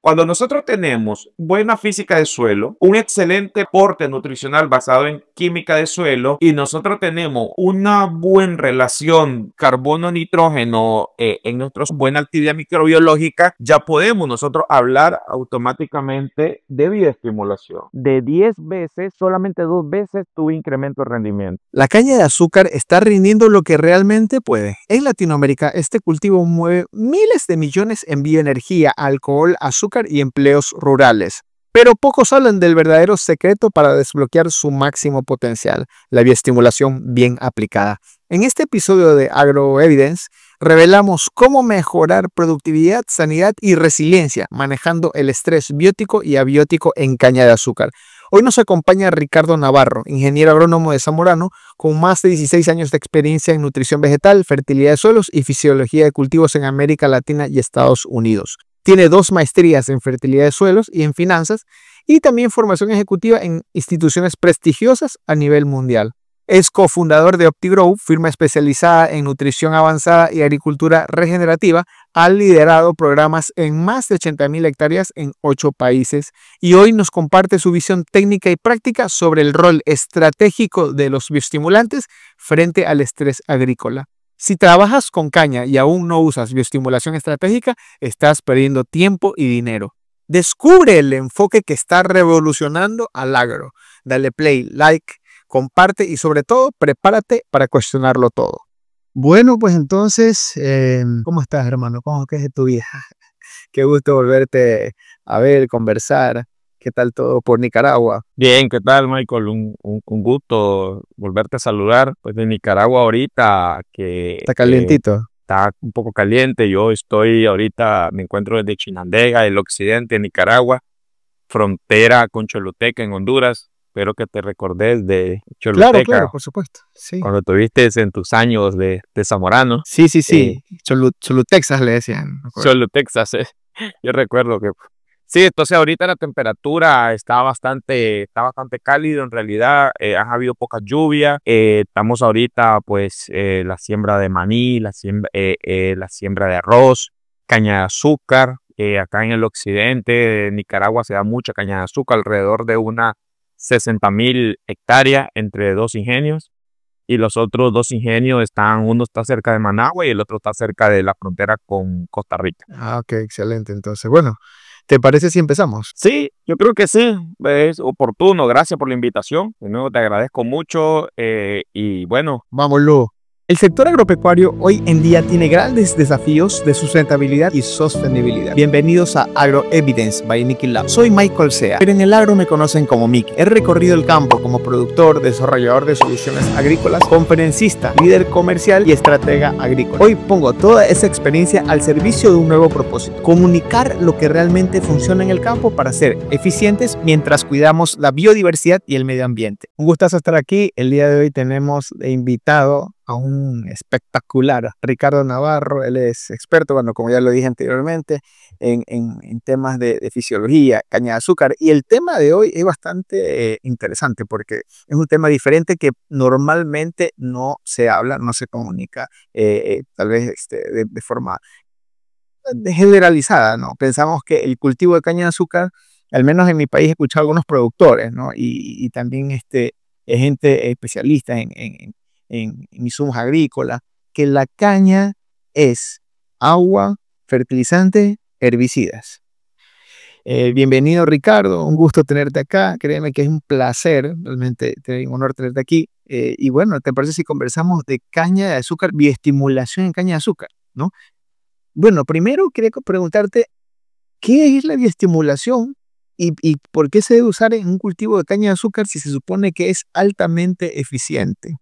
Cuando nosotros tenemos buena física de suelo, un excelente aporte nutricional basado en química de suelo y nosotros tenemos una buena relación carbono-nitrógeno en nuestra buena actividad microbiológica, ya podemos nosotros hablar automáticamente de bioestimulación. De 10 veces, solamente 2 veces tuve incremento de rendimiento. La caña de azúcar está rindiendo lo que realmente puede. En Latinoamérica, este cultivo mueve miles de millones en bioenergía, alcohol, azúcar y empleos rurales. Pero pocos hablan del verdadero secreto para desbloquear su máximo potencial, la bioestimulación bien aplicada. En este episodio de AgroEvidence, revelamos cómo mejorar productividad, sanidad y resiliencia manejando el estrés biótico y abiótico en caña de azúcar. Hoy nos acompaña Ricardo Navarro, ingeniero agrónomo de Zamorano, con más de 16 años de experiencia en nutrición vegetal, fertilidad de suelos y fisiología de cultivos en América Latina y Estados Unidos. Tiene 2 maestrías en fertilidad de suelos y en finanzas, y también formación ejecutiva en instituciones prestigiosas a nivel mundial. Es cofundador de OptiGrow, firma especializada en nutrición avanzada y agricultura regenerativa. Ha liderado programas en más de 80.000 hectáreas en 8 países y hoy nos comparte su visión técnica y práctica sobre el rol estratégico de los bioestimulantes frente al estrés agrícola. Si trabajas con caña y aún no usas bioestimulación estratégica, estás perdiendo tiempo y dinero. Descubre el enfoque que está revolucionando al agro. Dale play, like, comparte y sobre todo prepárate para cuestionarlo todo. Bueno, pues entonces, ¿cómo estás, hermano? ¿Cómo es de tu vida? Qué gusto volverte a ver, conversar. ¿Qué tal todo por Nicaragua? Bien, ¿qué tal, Michael? Un gusto volverte a saludar. Pues de Nicaragua ahorita, que ¿Está calientito? está un poco caliente. Yo estoy ahorita, me encuentro desde Chinandega, el occidente de Nicaragua, frontera con Choluteca en Honduras. Espero que te recordes de Choluteca. Claro, por supuesto. Sí. Cuando tuviste en tus años de Zamorano. Sí. Texas le decían. Texas. Yo recuerdo que sí, entonces ahorita la temperatura está bastante cálido en realidad. Han habido pocas lluvias. Estamos ahorita pues la siembra de maní, la siembra de arroz, caña de azúcar. Acá en el occidente de Nicaragua se da mucha caña de azúcar, alrededor de unas 60.000 hectáreas entre 2 ingenios. Y los otros 2 ingenios uno está cerca de Managua y el otro está cerca de la frontera con Costa Rica. Ah, ok, excelente. Entonces, bueno, ¿te parece si empezamos? Sí, yo creo que sí, es oportuno. Gracias por la invitación. De nuevo te agradezco mucho y bueno. Vámonos. El sector agropecuario hoy en día tiene grandes desafíos de sustentabilidad y sostenibilidad. Bienvenidos a AgroEvidence by Mickey Lab. Soy Michael Sea, pero en el agro me conocen como Mickey. He recorrido el campo como productor, desarrollador de soluciones agrícolas, conferencista, líder comercial y estratega agrícola. Hoy pongo toda esa experiencia al servicio de un nuevo propósito: comunicar lo que realmente funciona en el campo para ser eficientes mientras cuidamos la biodiversidad y el medio ambiente. Un gustazo estar aquí. El día de hoy tenemos de invitado a un espectacular Ricardo Navarro. Él es experto, bueno, como ya lo dije anteriormente, en temas de fisiología, caña de azúcar. Y el tema de hoy es bastante interesante porque es un tema diferente que normalmente no se habla, no se comunica, tal vez de forma generalizada, ¿no? Pensamos que el cultivo de caña de azúcar, al menos en mi país he escuchado a algunos productores, ¿no? Y también gente especialista en insumos agrícolas, que la caña es agua, fertilizante, herbicidas. Bienvenido, Ricardo, un gusto tenerte acá. Créeme que es un placer, realmente un honor tenerte aquí. Y bueno, ¿te parece si conversamos de caña de azúcar, bioestimulación en caña de azúcar, ¿no? Bueno, primero quería preguntarte, ¿qué es la bioestimulación y por qué se debe usar en un cultivo de caña de azúcar si se supone que es altamente eficiente?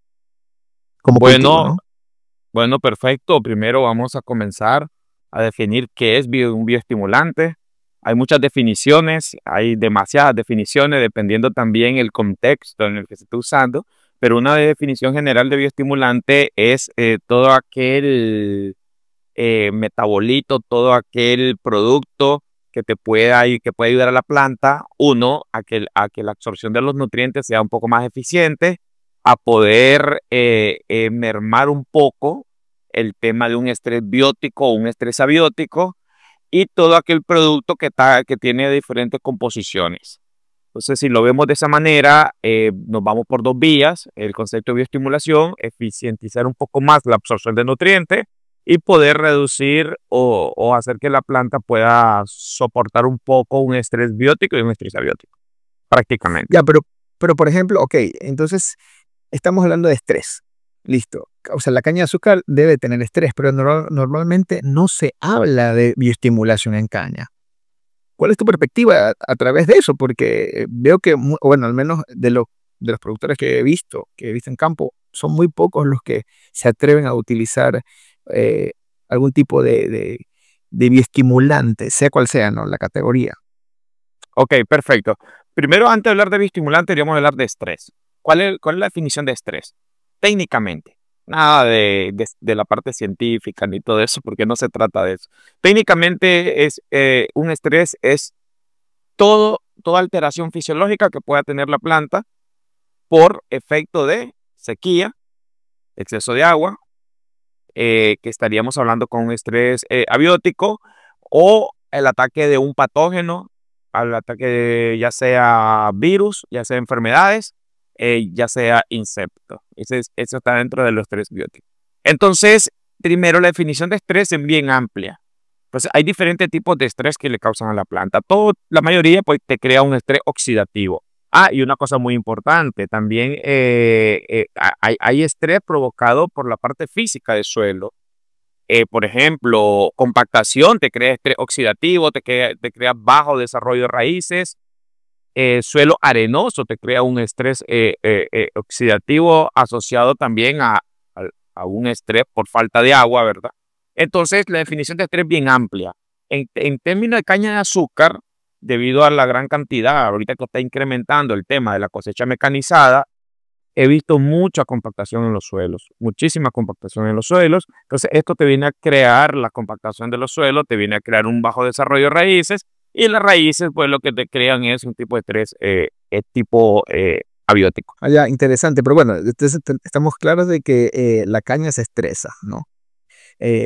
Bueno, perfecto. Primero vamos a comenzar a definir qué es un bioestimulante. Hay muchas definiciones, hay demasiadas definiciones, dependiendo también el contexto en el que se esté usando, pero una definición general de bioestimulante es todo aquel metabolito, todo aquel producto que puede ayudar a la planta, a que la absorción de los nutrientes sea un poco más eficiente, a poder mermar un poco el tema de un estrés biótico o un estrés abiótico, y todo aquel producto que tiene diferentes composiciones. Entonces, si lo vemos de esa manera, nos vamos por dos vías: el concepto de bioestimulación, eficientizar un poco más la absorción de nutrientes y poder reducir o hacer que la planta pueda soportar un poco un estrés biótico y un estrés abiótico, prácticamente. Ya, pero por ejemplo, ok, entonces estamos hablando de estrés. Listo. O sea, la caña de azúcar debe tener estrés, pero normalmente no se habla de bioestimulación en caña. ¿Cuál es tu perspectiva a través de eso? Porque veo que, bueno, al menos de los productores que he visto en campo, son muy pocos los que se atreven a utilizar eh, algún tipo de bioestimulante, sea cual sea, ¿no? La categoría. Ok, perfecto. Primero, antes de hablar de bioestimulante, deberíamos hablar de estrés. ¿Cuál es la definición de estrés? Técnicamente, nada de la parte científica ni todo eso, porque no se trata de eso. Técnicamente, un estrés es toda alteración fisiológica que pueda tener la planta por efecto de sequía, exceso de agua, que estaríamos hablando con un estrés abiótico, o el ataque de un patógeno, al ataque de ya sea virus, ya sea enfermedades, ya sea insectos. Eso está dentro de los estrés bióticos. Entonces, primero, la definición de estrés es bien amplia. Pues hay diferentes tipos de estrés que le causan a la planta. La mayoría pues te crea un estrés oxidativo. Ah, y una cosa muy importante, también hay estrés provocado por la parte física del suelo. Por ejemplo, compactación te crea estrés oxidativo, te crea bajo desarrollo de raíces. Suelo arenoso te crea un estrés oxidativo asociado también a un estrés por falta de agua, ¿verdad? Entonces, la definición de estrés es bien amplia. En términos de caña de azúcar, debido a la gran cantidad, ahorita que está incrementando el tema de la cosecha mecanizada, he visto mucha compactación en los suelos, muchísima compactación en los suelos. Entonces, esto te viene a crear la compactación de los suelos, te viene a crear un bajo desarrollo de raíces, y las raíces, pues lo que te crean es un tipo de estrés, tipo abiótico. Ah, ya, interesante, pero bueno, entonces estamos claros de que la caña se estresa, ¿no?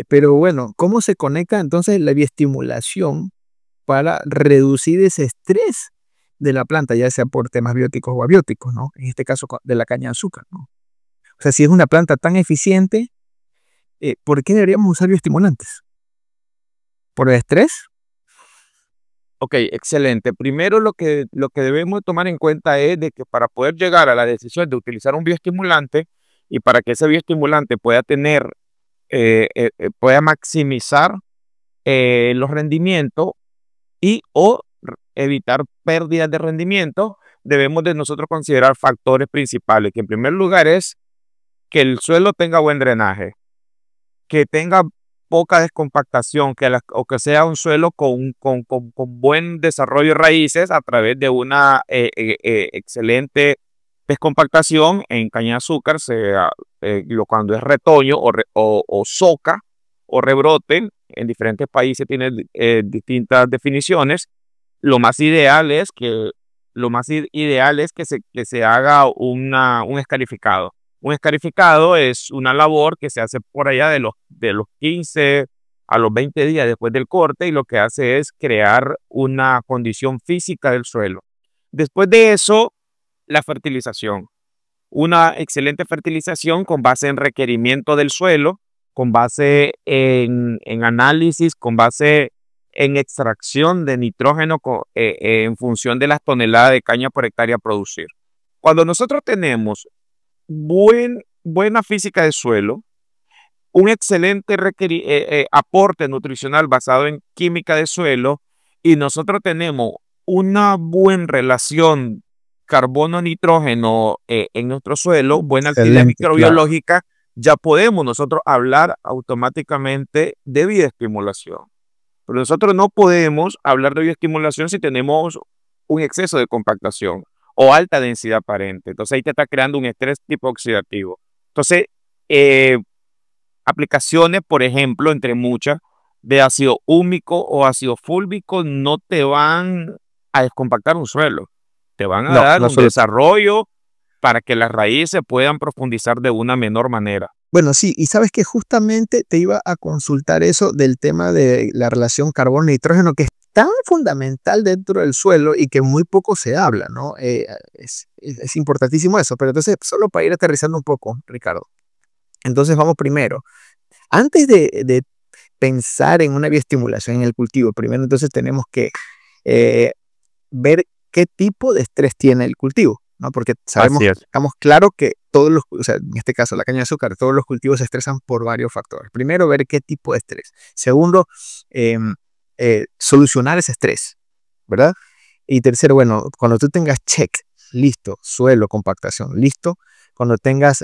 Pero bueno, ¿cómo se conecta entonces la bioestimulación para reducir ese estrés de la planta, ya sea por temas bióticos o abióticos, ¿no? En este caso de la caña de azúcar, ¿no? O sea, si es una planta tan eficiente, ¿por qué deberíamos usar bioestimulantes? ¿Por el estrés? Ok, excelente. Primero, lo que debemos tomar en cuenta es de que para poder llegar a la decisión de utilizar un bioestimulante, y para que ese bioestimulante pueda maximizar los rendimientos y o evitar pérdidas de rendimiento, debemos de nosotros considerar factores principales, que en primer lugar es que el suelo tenga buen drenaje, que tenga poca descompactación, o que sea un suelo con buen desarrollo de raíces a través de una excelente descompactación. En caña de azúcar, cuando es retoño o soca o rebrote, en diferentes países tiene distintas definiciones. Lo más ideal es que se haga un escarificado. Un escarificado es una labor que se hace por allá de los 15 a los 20 días después del corte, y lo que hace es crear una condición física del suelo. Después de eso, la fertilización. Una excelente fertilización con base en requerimiento del suelo, con base en análisis, con base en extracción de nitrógeno en función de las toneladas de caña por hectárea a producir. Cuando nosotros tenemos buena física de suelo, un excelente aporte nutricional basado en química de suelo, y nosotros tenemos una buena relación carbono-nitrógeno en nuestro suelo, buena actividad Excelente, claro. microbiológica, ya podemos nosotros hablar automáticamente de bioestimulación. Pero nosotros no podemos hablar de bioestimulación si tenemos un exceso de compactación o alta densidad aparente. Entonces ahí te está creando un estrés tipo oxidativo. Entonces, eh, aplicaciones, por ejemplo, entre muchas, de ácido húmico o ácido fúlvico no te van a descompactar un suelo. Te van a No, dar no un solo. desarrollo para que las raíces puedan profundizar de una menor manera. Bueno, sí, y sabes que justamente te iba a consultar eso del tema de la relación carbono-nitrógeno, que es tan fundamental dentro del suelo y que muy poco se habla, ¿no? Es importantísimo eso, pero entonces, solo para ir aterrizando un poco, Ricardo. Entonces, vamos primero. Antes de pensar en una bioestimulación en el cultivo, primero entonces tenemos que eh, ver qué tipo de estrés tiene el cultivo, ¿no? Porque Así es. estamos claro que todos los, o sea, en este caso la caña de azúcar, todos los cultivos se estresan por varios factores. Primero, ver qué tipo de estrés. Segundo, em, solucionar ese estrés, ¿verdad? Y tercero, bueno, cuando tú tengas check, listo, suelo, compactación, listo, cuando tengas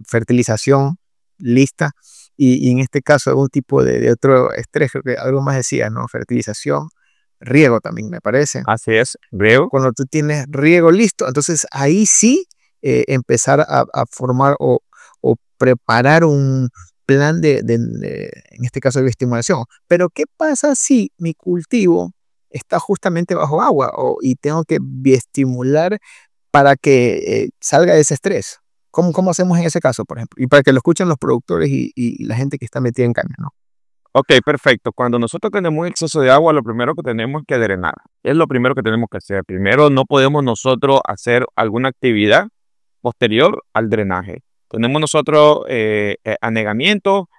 fertilización lista, y en este caso algún tipo de otro estrés, creo que algo más decía, ¿no? Fertilización, riego también me parece. Así es, Riego. Cuando tú tienes riego listo, entonces ahí sí empezar a formar o preparar un plan en este caso, de estimulación. Pero ¿qué pasa si mi cultivo está justamente bajo agua y tengo que bioestimular para que salga ese estrés? ¿Cómo hacemos en ese caso, por ejemplo? Y para que lo escuchen los productores y la gente que está metida en caña, ¿no? Ok, perfecto. Cuando nosotros tenemos un exceso de agua, lo primero que tenemos que drenar. Es lo primero que tenemos que hacer. Primero, no podemos nosotros hacer alguna actividad posterior al drenaje. Tenemos nosotros anegamiento,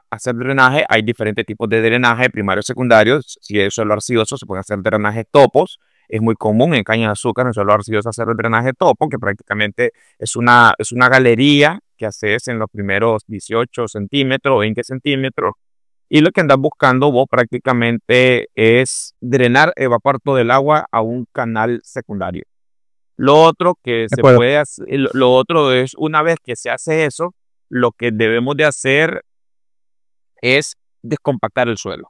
hacer drenaje. Hay diferentes tipos de drenaje, primario y secundario. Si es suelo arcilloso, se puede hacer drenaje topos. Es muy común en caña de azúcar, en suelo arcilloso, hacer el drenaje topo, que prácticamente es una galería que haces en los primeros 18 centímetros o 20 centímetros. Y lo que andas buscando vos prácticamente es drenar, evacuar todo el agua a un canal secundario. Lo otro que De se acuerdo. puede hacer, lo otro es, una vez que se hace eso, lo que debemos de hacer es descompactar el suelo.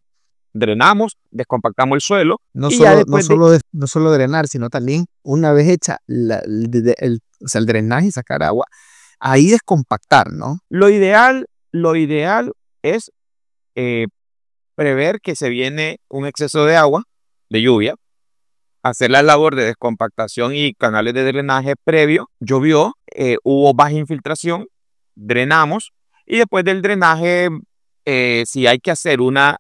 Drenamos, descompactamos el suelo No y ya solo, no después de solo, no solo drenar, sino también una vez hecha o sea, el drenaje y sacar agua, ahí descompactar, ¿no? lo ideal es eh, prever que se viene un exceso de agua, de lluvia, hacer la labor de descompactación y canales de drenaje previo. Llovió, hubo baja infiltración, drenamos y después del drenaje, si hay que hacer una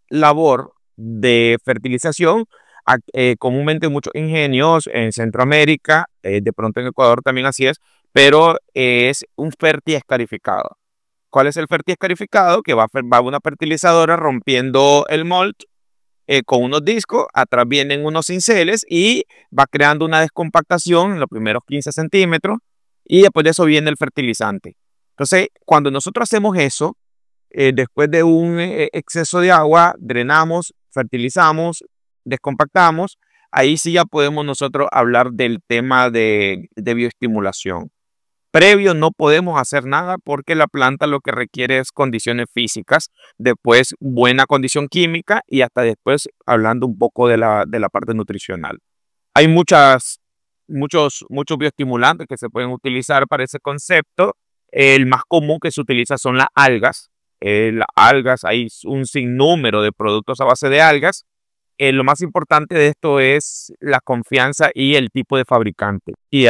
labor de fertilización, comúnmente muchos ingenios en Centroamérica, de pronto en Ecuador también así es, pero es un fertiescarificado. ¿Cuál es el fertiescarificado? Que va una fertilizadora rompiendo el mold con unos discos, atrás vienen unos cinceles y va creando una descompactación en los primeros 15 centímetros y después de eso viene el fertilizante. Entonces, cuando nosotros hacemos eso, después de un exceso de agua, drenamos, fertilizamos, descompactamos, ahí sí ya podemos nosotros hablar del tema de bioestimulación. Previo no podemos hacer nada porque la planta lo que requiere es condiciones físicas, después buena condición química y hasta después hablando un poco de la parte nutricional. Hay muchos bioestimulantes que se pueden utilizar para ese concepto. El más común que se utiliza son las algas. Las algas, hay un sinnúmero de productos a base de algas. Lo más importante de esto es la confianza y el tipo de fabricante y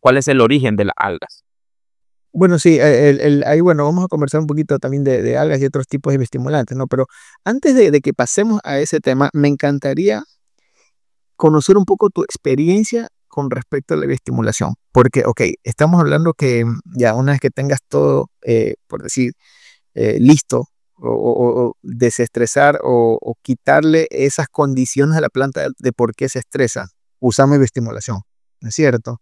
cuál es el origen de las algas. Bueno, sí, ahí, bueno, vamos a conversar un poquito también de algas y otros tipos de bioestimulantes, ¿no? Pero antes de que pasemos a ese tema, me encantaría conocer un poco tu experiencia con respecto a la bioestimulación. Porque, ok, estamos hablando que ya una vez que tengas todo, por decir, listo, o desestresar o quitarle esas condiciones a la planta de por qué se estresa, usamos bioestimulación, ¿no es cierto?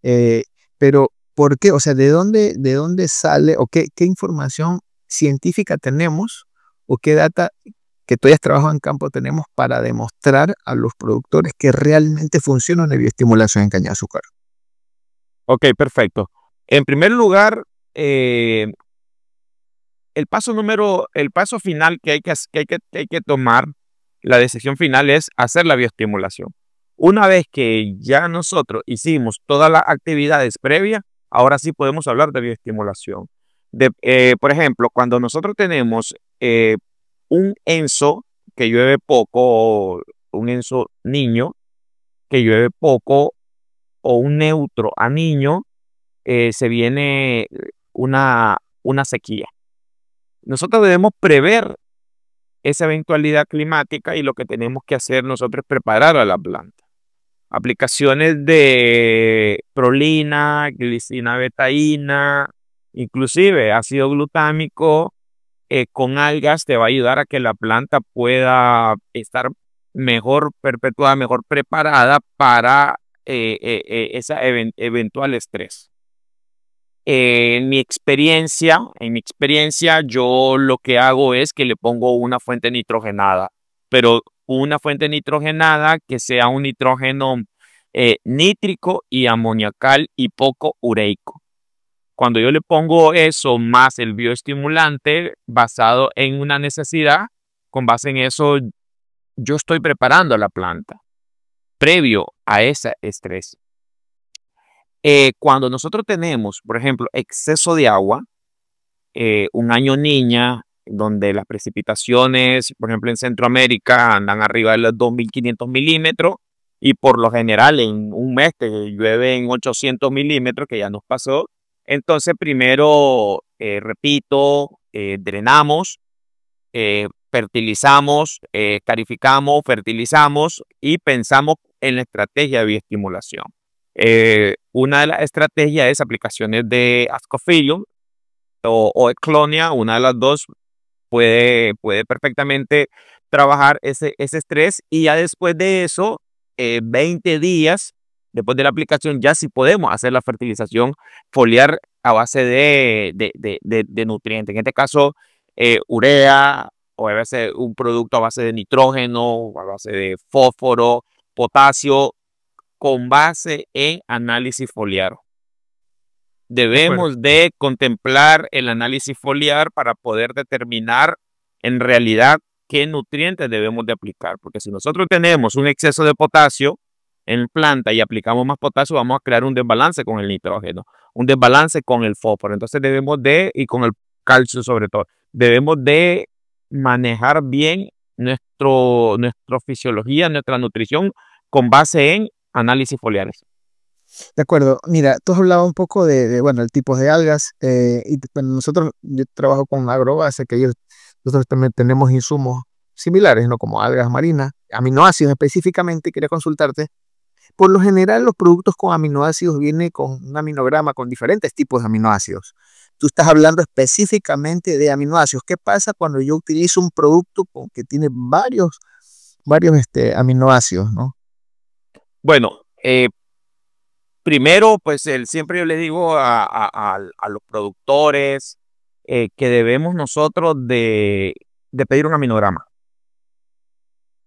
Eh, pero, ¿por qué? O sea, ¿de dónde sale o qué información científica tenemos o qué data que tú hayas trabajado en campo tenemos para demostrar a los productores que realmente funciona una bioestimulación en caña de azúcar? Ok, perfecto. En primer lugar, eh, el paso final que hay que tomar, la decisión final es hacer la bioestimulación. Una vez que ya nosotros hicimos todas las actividades previas, ahora sí podemos hablar de bioestimulación. Por ejemplo, cuando nosotros tenemos un ENSO que llueve poco, o un ENSO niño que llueve poco, o un neutro a niño, se viene una sequía. Nosotros debemos prever esa eventualidad climática y lo que tenemos que hacer nosotros es preparar a la planta. Aplicaciones de prolina, glicina betaína, inclusive ácido glutámico con algas te va a ayudar a que la planta pueda estar mejor perpetuada, mejor preparada para ese eventual estrés. En mi experiencia, yo lo que hago es que le pongo una fuente nitrogenada, pero una fuente nitrogenada que sea un nitrógeno nítrico y amoniacal y poco ureico. Cuando yo le pongo eso más el bioestimulante basado en una necesidad, con base en eso, yo estoy preparando a la planta previo a ese estrés. Cuando nosotros tenemos, por ejemplo, exceso de agua, un año niña, donde las precipitaciones, por ejemplo, en Centroamérica andan arriba de los 2.500 milímetros y por lo general en un mes que llueve en 800 milímetros, que ya nos pasó. Entonces, primero, repito, drenamos, fertilizamos, carificamos, fertilizamos y pensamos en la estrategia de bioestimulación. Una de las estrategias es aplicaciones de Ascophyllum o Eclonia, una de las dos puede perfectamente trabajar ese estrés y ya después de eso, 20 días después de la aplicación, ya sí podemos hacer la fertilización foliar a base de nutrientes. En este caso, urea o a veces un producto a base de nitrógeno, a base de fósforo, potasio, con base en análisis foliar. Debemos de contemplar el análisis foliar para poder determinar en realidad qué nutrientes debemos de aplicar. Porque si nosotros tenemos un exceso de potasio en planta y aplicamos más potasio, vamos a crear un desbalance con el nitrógeno, un desbalance con el fósforo. Entonces debemos de, y con el calcio sobre todo, debemos de manejar bien nuestra fisiología, nuestra nutrición con base en análisis foliares. De acuerdo. Mira, tú has hablado un poco bueno, el tipo de algas. Y bueno, yo trabajo con agrobase, que nosotros también tenemos insumos similares, ¿no? Como algas marinas, aminoácidos específicamente. Quería consultarte. Por lo general, los productos con aminoácidos vienen con un aminograma con diferentes tipos de aminoácidos. Tú estás hablando específicamente de aminoácidos. ¿Qué pasa cuando yo utilizo un producto que tiene varios aminoácidos, ¿no? Bueno, primero, pues siempre yo le digo a los productores que debemos nosotros de pedir un aminograma.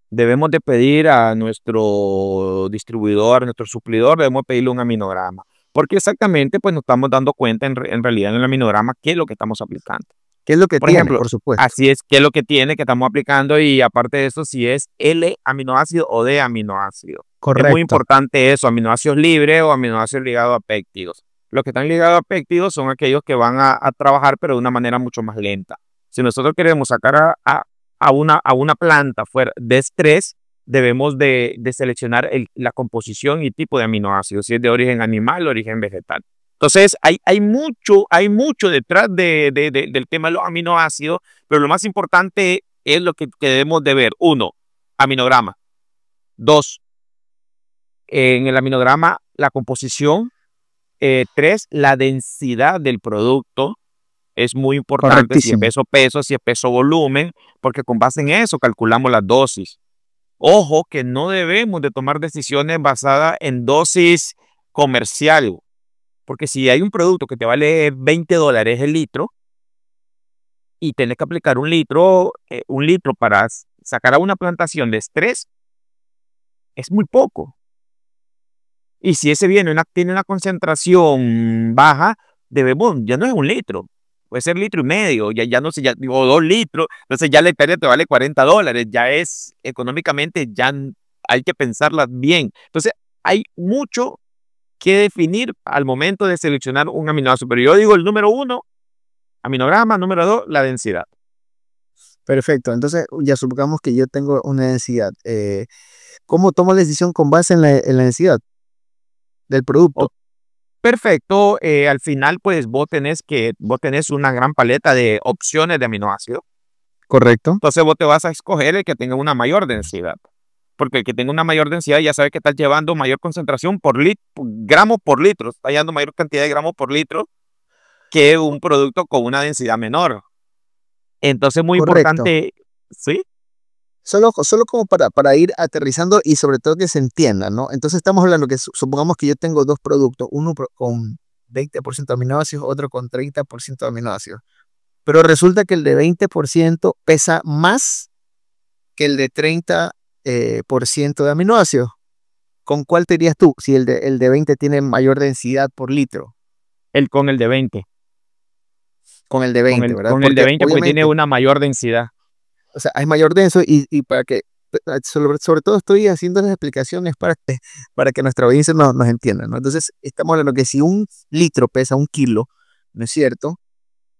Debemos de pedir a nuestro distribuidor, a nuestro suplidor, debemos pedirle un aminograma. Porque exactamente, pues nos estamos dando cuenta en realidad en el aminograma qué es lo que estamos aplicando. ¿Qué es lo que Por tiene, ejemplo, por supuesto? así es, qué es lo que tiene que estamos aplicando y aparte de eso, si es L-aminoácido o D-aminoácido. Correcto. Es muy importante eso, aminoácidos libres o aminoácidos ligados a péptidos. Los que están ligados a péptidos son aquellos que van a trabajar pero de una manera mucho más lenta. Si nosotros queremos sacar a una planta fuera de estrés, debemos de seleccionar la composición y tipo de aminoácidos, si es de origen animal o origen vegetal. Entonces, hay mucho detrás del tema de los aminoácidos, pero lo más importante es lo que debemos de ver. 1, aminograma. 2, en el aminograma, la composición. 3, la densidad del producto. Es muy importante si es peso, si es peso-volumen, porque con base en eso calculamos las dosis. Ojo que no debemos de tomar decisiones basadas en dosis comercial, porque si hay un producto que te vale $20 el litro y tienes que aplicar un litro para sacar a una plantación de estrés, es muy poco. Y si ese bien tiene una concentración baja, ya no es un litro. Puede ser 1,5 litros, ya no sé, o 2 litros, entonces ya la hectárea te vale $40, ya es económicamente, ya hay que pensarla bien. Entonces hay mucho que definir al momento de seleccionar un aminoácido, pero yo digo el número 1, aminograma, número 2, la densidad. Perfecto, entonces ya supongamos que yo tengo una densidad. ¿Cómo tomo la decisión con base en la densidad del producto? perfecto. Al final, pues vos tenés una gran paleta de opciones de aminoácidos. Correcto. Entonces vos te vas a escoger el que tenga una mayor densidad. Porque el que tenga una mayor densidad ya sabe que estás llevando mayor concentración por gramos por litro. Está llevando mayor cantidad de gramos por litro que un producto con una densidad menor. Entonces, muy Correcto. importante, ¿sí? Solo como para ir aterrizando y sobre todo que se entienda, ¿no? Entonces estamos hablando que supongamos que yo tengo dos productos, uno con 20% de aminoácidos, otro con 30% de aminoácidos. Pero resulta que el de 20% pesa más que el de 30% de aminoácidos. ¿Con cuál te irías tú si el de 20 tiene mayor densidad por litro? Con el de 20. Con el de Con 20, el, ¿verdad? con el de Porque 20 porque tiene obviamente, una mayor densidad. o sea, es mayor denso y para que, sobre todo estoy haciendo las explicaciones para que nuestra audiencia nos entienda, ¿no? Entonces, estamos hablando que si un litro pesa 1 kilo, ¿no es cierto?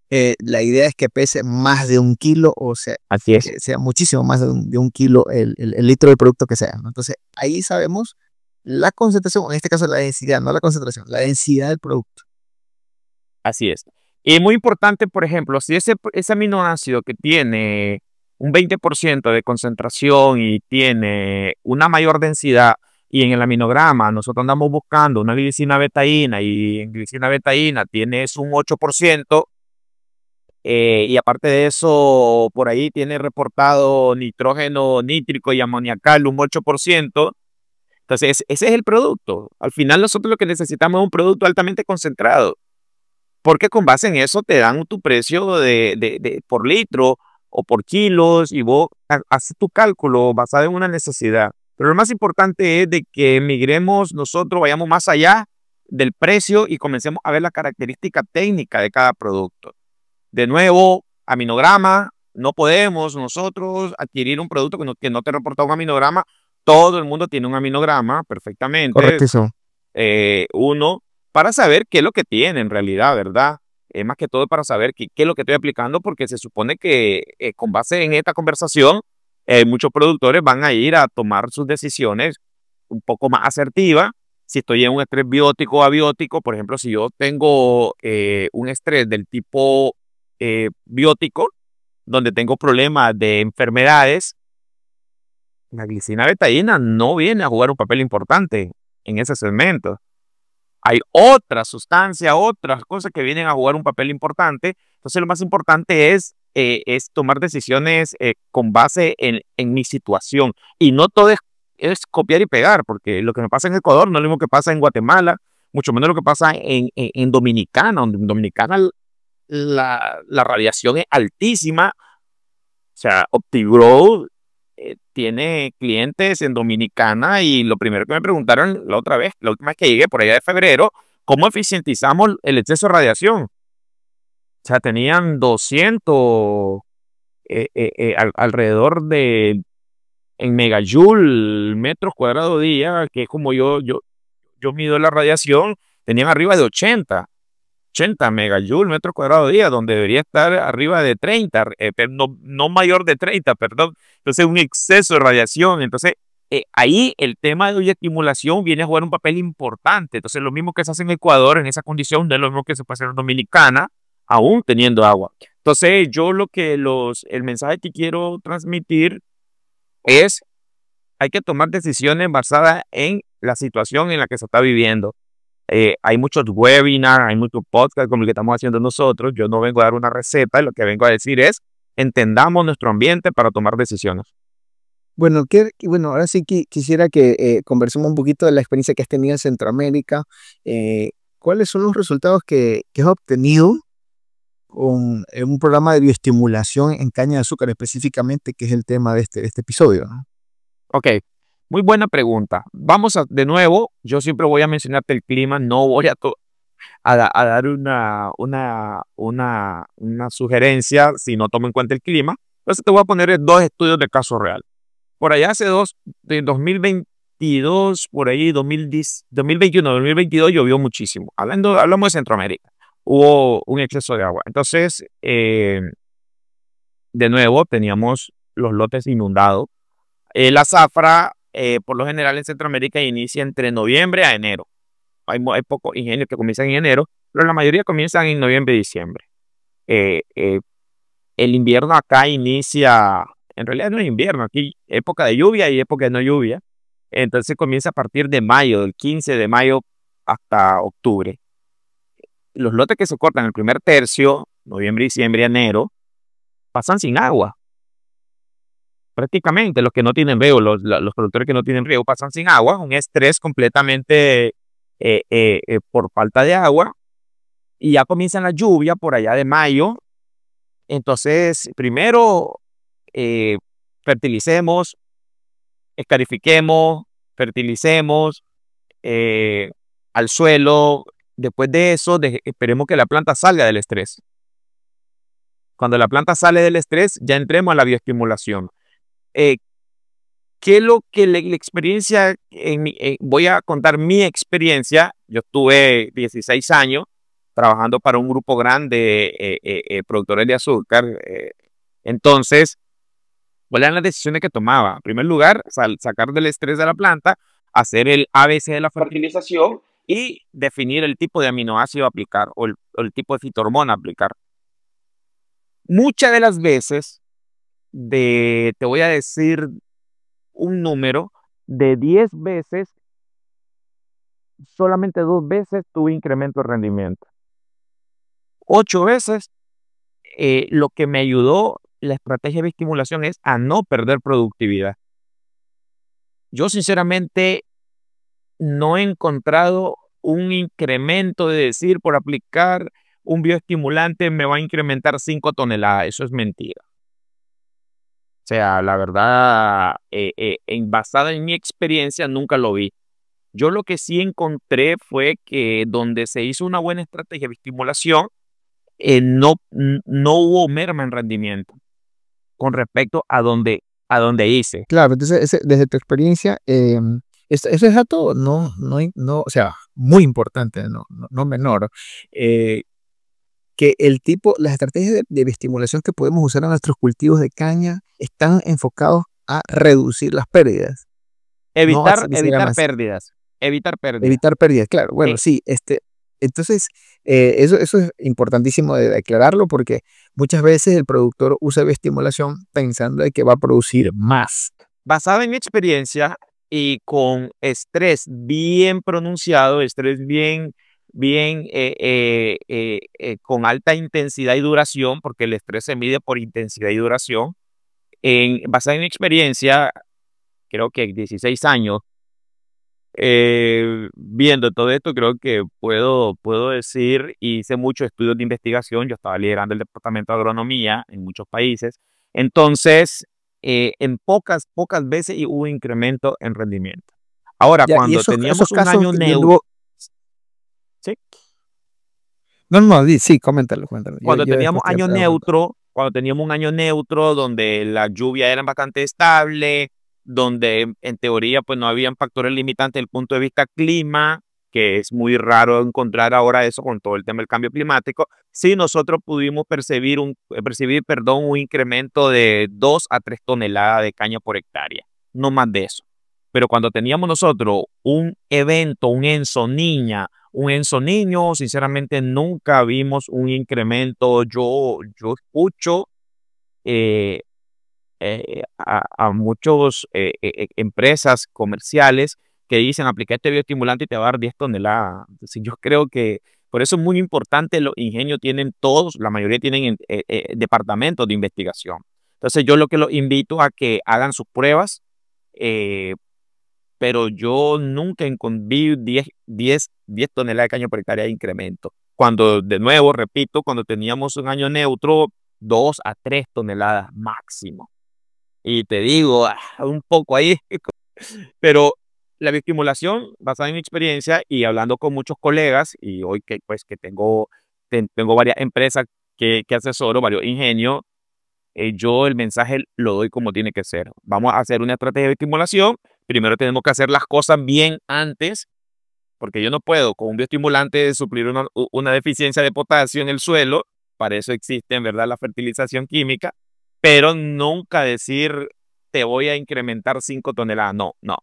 La idea es que pese más de 1 kilo, o sea, Así es. que sea muchísimo más de un kilo el litro del producto que sea, ¿no? Entonces, ahí sabemos la concentración, en este caso la densidad, no la concentración, la densidad del producto. Así es. Y muy importante, por ejemplo, si ese aminoácido que tiene un 20% de concentración y tiene una mayor densidad, y en el aminograma nosotros andamos buscando una glicina betaína y en glicina betaína tienes un 8%, y aparte de eso, por ahí tiene reportado nitrógeno nítrico y amoniacal un 8%. Entonces, ese es el producto. Al final nosotros lo que necesitamos es un producto altamente concentrado, porque con base en eso te dan tu precio por litro o por kilos y vos haces tu cálculo basado en una necesidad. Pero lo más importante es de que migremos nosotros, vayamos más allá del precio y comencemos a ver la característica técnica de cada producto. De nuevo, aminograma, no podemos nosotros adquirir un producto que no te reporta un aminograma. Todo el mundo tiene un aminograma perfectamente. Correctísimo. Uno, para saber qué es lo que tiene en realidad, ¿verdad? Más que todo para saber qué es lo que estoy aplicando, porque se supone que con base en esta conversación, muchos productores van a ir a tomar sus decisiones un poco más asertivas. Si estoy en un estrés biótico o abiótico, por ejemplo, si yo tengo un estrés del tipo biótico, donde tengo problemas de enfermedades, la glicina betaína no viene a jugar un papel importante en ese segmento. Hay otras sustancias, otras cosas que vienen a jugar un papel importante. Entonces, lo más importante es tomar decisiones con base en mi situación. Y no todo es copiar y pegar, porque lo que me pasa en Ecuador no es lo mismo que pasa en Guatemala, mucho menos lo que pasa en Dominicana. En Dominicana la radiación es altísima. O sea, OptiGrow tiene clientes en Dominicana y lo primero que me preguntaron la otra vez, la última vez que llegué por allá de febrero, ¿cómo eficientizamos el exceso de radiación? O sea, tenían 200 alrededor de en megajoule metros cuadrados día, que es como yo mido la radiación, tenían arriba de 80 megajoule metro cuadrado día, donde debería estar arriba de 30, pero no mayor de 30, perdón. Entonces, un exceso de radiación. Entonces, ahí el tema de estimulación viene a jugar un papel importante. Entonces, lo mismo que se hace en Ecuador en esa condición, no es lo mismo que se puede hacer en Dominicana, aún teniendo agua. Entonces, yo el mensaje que quiero transmitir es, hay que tomar decisiones basadas en la situación en la que se está viviendo. Hay muchos webinars, hay muchos podcasts como el que estamos haciendo nosotros. Yo no vengo a dar una receta, lo que vengo a decir es entendamos nuestro ambiente para tomar decisiones. Bueno, bueno, ahora sí quisiera que conversemos un poquito de la experiencia que has tenido en Centroamérica. ¿Cuáles son los resultados que has obtenido con un programa de bioestimulación en caña de azúcar específicamente, que es el tema de este episodio, ¿no? Ok, muy buena pregunta. De nuevo, yo siempre voy a mencionarte el clima, no voy a dar una sugerencia si no tomo en cuenta el clima. Entonces te voy a poner dos estudios de caso real. Por allá de 2022, por ahí 2010, 2021, 2022 llovió muchísimo. Hablamos de Centroamérica. Hubo un exceso de agua. Entonces, de nuevo, teníamos los lotes inundados. La zafra, por lo general en Centroamérica, inicia entre noviembre a enero. hay pocos ingenios que comienzan en enero, pero la mayoría comienzan en noviembre y diciembre. Eh, eh, el invierno acá inicia, en realidad no es invierno, aquí época de lluvia y época de no lluvia. Entonces comienza a partir de mayo, del 15 de mayo hasta octubre. Los lotes que se cortan el primer tercio, noviembre, diciembre, enero, pasan sin agua. Prácticamente los que no tienen riego, los productores que no tienen riego pasan sin agua, un estrés completamente por falta de agua. Y ya comienzan la lluvia por allá de mayo. Entonces, primero eh, fertilicemos, escarifiquemos, fertilicemos al suelo. Después de eso, esperemos que la planta salga del estrés. Cuando la planta sale del estrés, ya entremos a la bioestimulación. Eh, ¿Qué es lo que la experiencia? Voy a contar mi experiencia. Yo estuve 16 años trabajando para un grupo grande productores de azúcar. Entonces, ¿cuáles eran las decisiones que tomaba? En primer lugar, sacar del estrés de la planta, hacer el ABC de la fertilización y definir el tipo de aminoácido a aplicar o el tipo de fitohormona a aplicar. Muchas de las veces, te voy a decir un número, de 10 veces, solamente 2 veces tuve incremento de rendimiento. 8 veces, lo que me ayudó la estrategia de estimulación es a no perder productividad. Yo sinceramente no he encontrado un incremento de decir por aplicar un bioestimulante me va a incrementar 5 toneladas. Eso es mentira. O sea, la verdad, basada en mi experiencia, nunca lo vi. Yo lo que sí encontré fue que donde se hizo una buena estrategia de estimulación, no hubo merma en rendimiento con respecto a donde hice. Claro, entonces desde tu experiencia, ese dato no, o sea, muy importante, no menor, que las estrategias de estimulación que podemos usar en nuestros cultivos de caña están enfocados a reducir las pérdidas, no a Evitar pérdidas. Evitar pérdidas. Evitar pérdidas, claro. Bueno, sí, entonces eso es importantísimo de declararlo porque muchas veces el productor usa bioestimulación pensando de que va a producir más. Basada en mi experiencia y con estrés bien pronunciado, estrés bien con alta intensidad y duración, porque el estrés se mide por intensidad y duración. Basada en mi experiencia, creo que 16 años, viendo todo esto, creo que puedo decir, hice muchos estudios de investigación, yo estaba liderando el departamento de agronomía en muchos países, entonces en pocas veces hubo incremento en rendimiento. Ahora, Ya, y cuando esos teníamos un casos año neutro, ¿sí? No, sí, coméntalo. Cuando Yo teníamos después te pregunto. cuando teníamos un año neutro donde la lluvia era bastante estable, donde en teoría pues no habían factores limitantes desde el punto de vista clima, que es muy raro encontrar ahora eso con todo el tema del cambio climático, sí nosotros pudimos percibir un incremento de 2 a 3 toneladas de caña por hectárea, no más de eso. Pero cuando teníamos nosotros un evento, un Enso Niña, sinceramente nunca vimos un incremento. Yo escucho a muchos empresas comerciales que dicen aplicar este bioestimulante y te va a dar 10 toneladas. Entonces, yo creo que por eso es muy importante, los ingenios tienen todos, la mayoría tienen departamentos de investigación. Entonces yo lo que los invito a que hagan sus pruebas, pero yo nunca vi 10 toneladas de caña por hectárea de incremento. Cuando, de nuevo, repito, cuando teníamos un año neutro, 2 a 3 toneladas máximo. Y te digo, un poco ahí, pero la bioestimulación, basada en mi experiencia y hablando con muchos colegas, y hoy que tengo varias empresas que asesoro, varios ingenios, yo el mensaje lo doy como tiene que ser. Vamos a hacer una estrategia de estimulación. Primero tenemos que hacer las cosas bien antes, porque yo no puedo con un bioestimulante suplir una deficiencia de potasio en el suelo. Para eso existe en verdad la fertilización química, pero nunca decir te voy a incrementar 5 toneladas. No, no.